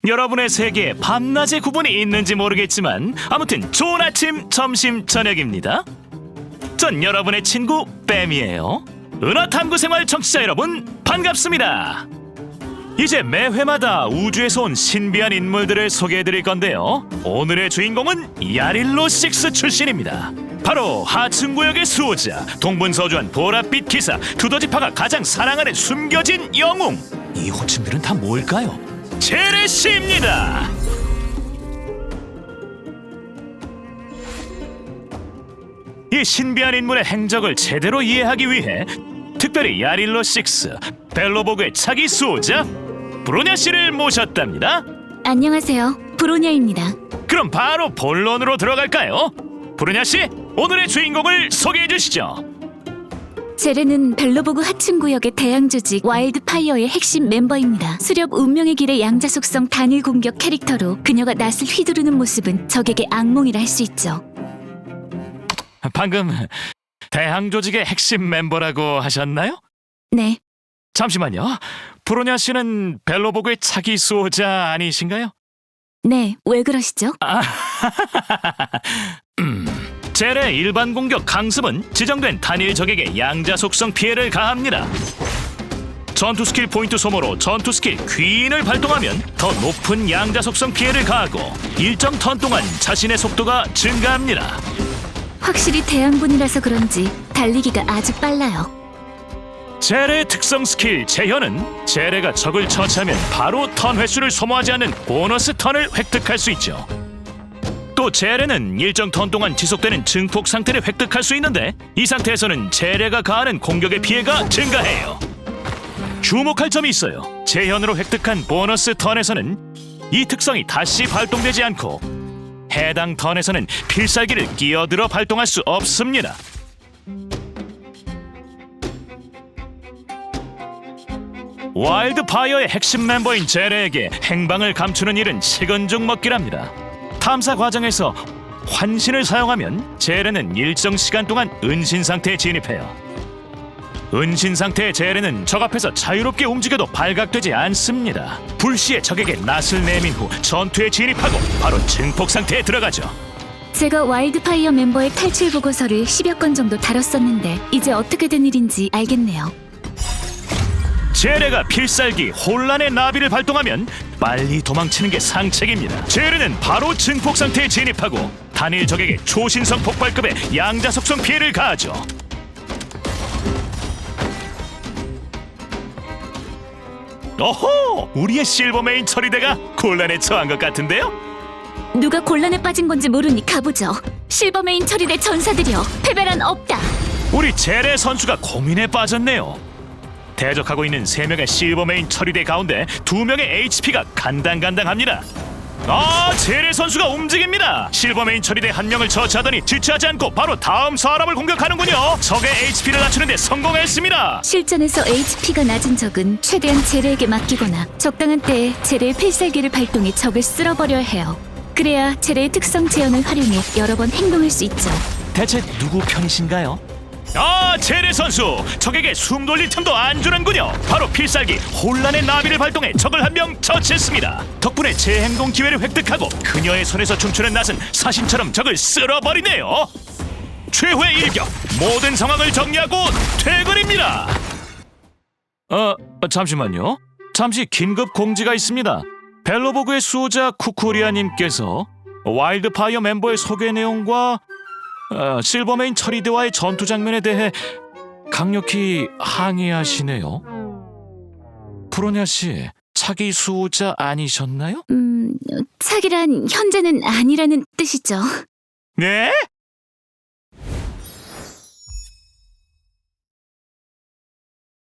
여러분의 세계에 밤낮의 구분이 있는지 모르겠지만 아무튼 좋은 아침, 점심, 저녁입니다. 전 여러분의 친구 뺨이에요. 은하탐구생활 청취자 여러분 반갑습니다. 이제 매 회마다 우주에서 온 신비한 인물들을 소개해드릴 건데요. 오늘의 주인공은 야릴로 6 출신입니다. 바로 하층구역의 수호자, 동분서주한 보랏빛 기사, 두더지파가 가장 사랑하는 숨겨진 영웅. 이 호칭들은 다 뭘까요? 제레씨입니다. 이 신비한 인물의 행적을 제대로 이해하기 위해 특별히 야릴로 6, 벨로보그의 차기 수호자 브로냐 씨를 모셨답니다. 안녕하세요. 브로냐입니다. 그럼 바로 본론으로 들어갈까요? 브로냐 씨, 오늘의 주인공을 소개해 주시죠. 제레는 벨로보그 하층구역의 대항 조직 와일드파이어의 핵심 멤버입니다. 수렵 운명의 길의 양자 속성 단일 공격 캐릭터로 그녀가 낯을 휘두르는 모습은 적에게 악몽이라 할 수 있죠. 방금 대항 조직의 핵심 멤버라고 하셨나요? 네, 잠시만요. 브로냐 씨는 벨로보그의 차기 수호자 아니신가요? 네, 왜 그러시죠? 젤의 일반 공격 강습은 지정된 단일 적에게 양자 속성 피해를 가합니다. 전투 스킬 포인트 소모로 전투 스킬 귀인을 발동하면 더 높은 양자 속성 피해를 가하고 일정 턴 동안 자신의 속도가 증가합니다. 확실히 대항군이라서 그런지 달리기가 아주 빨라요. 젤의 특성 스킬 재현은 젤레가 적을 처치하면 바로 턴 횟수를 소모하지 않는 보너스 턴을 획득할 수 있죠. 또 젤레는 일정 턴 동안 지속되는 증폭 상태를 획득할 수 있는데 이 상태에서는 젤레가 가하는 공격의 피해가 증가해요. 주목할 점이 있어요. 재현으로 획득한 보너스 턴에서는 이 특성이 다시 발동되지 않고 해당 턴에서는 필살기를 끼어들어 발동할 수 없습니다. 와일드파이어의 핵심 멤버인 젤레에게 행방을 감추는 일은 식은 죽 먹기랍니다. 탐사 과정에서 환신을 사용하면 젤레는 일정 시간 동안 은신 상태에 진입해요. 은신 상태의 젤레는 적 앞에서 자유롭게 움직여도 발각되지 않습니다. 불시에 적에게 낯을 내민 후 전투에 진입하고 바로 증폭 상태에 들어가죠. 제가 와일드파이어 멤버의 탈출 보고서를 10여 건 정도 다뤘었는데 이제 어떻게 된 일인지 알겠네요. 젤레가 필살기 혼란의 나비를 발동하면 빨리 도망치는 게 상책입니다. 젤레는 바로 증폭 상태에 진입하고 단일 적에게 초신성 폭발급의 양자 속성 피해를 가하죠. 오호! 우리의 실버메인 처리대가 곤란에 처한 것 같은데요? 누가 곤란에 빠진 건지 모르니 가보죠. 실버메인 처리대 전사들이여, 패배란 없다. 우리 젤레 선수가 고민에 빠졌네요. 대적하고 있는 3명의 실버메인 처리대 가운데 2명의 HP가 간당간당합니다. 젤레 선수가 움직입니다. 실버메인 처리대 1명을 처치하더니 지체하지 않고 바로 다음 사람을 공격하는군요. 적의 HP를 낮추는데 성공했습니다. 실전에서 HP가 낮은 적은 최대한 제레에게 맡기거나 적당한 때에 제레의 필살기를 발동해 적을 쓸어버려야 해요. 그래야 제레의 특성 재현을 활용해 여러 번 행동할 수 있죠. 대체 누구 편이신가요? 젤레 선수! 적에게 숨 돌릴 틈도 안 주는군요. 바로 필살기 혼란의 나비를 발동해 적을 1명 처치했습니다. 덕분에 재행동 기회를 획득하고 그녀의 손에서 춤추는 낫은 사신처럼 적을 쓸어버리네요. 최후의 일격, 모든 상황을 정리하고 퇴근입니다. 잠시만요. 잠시 긴급 공지가 있습니다. 벨로보그의 수호자 쿠쿠리아님께서 와일드파이어 멤버의 소개 내용과 실버메인 처리대와의 전투 장면에 대해 강력히 항의하시네요. 브로냐 씨, 차기 수호자 아니셨나요? 차기란 현재는 아니라는 뜻이죠. 네?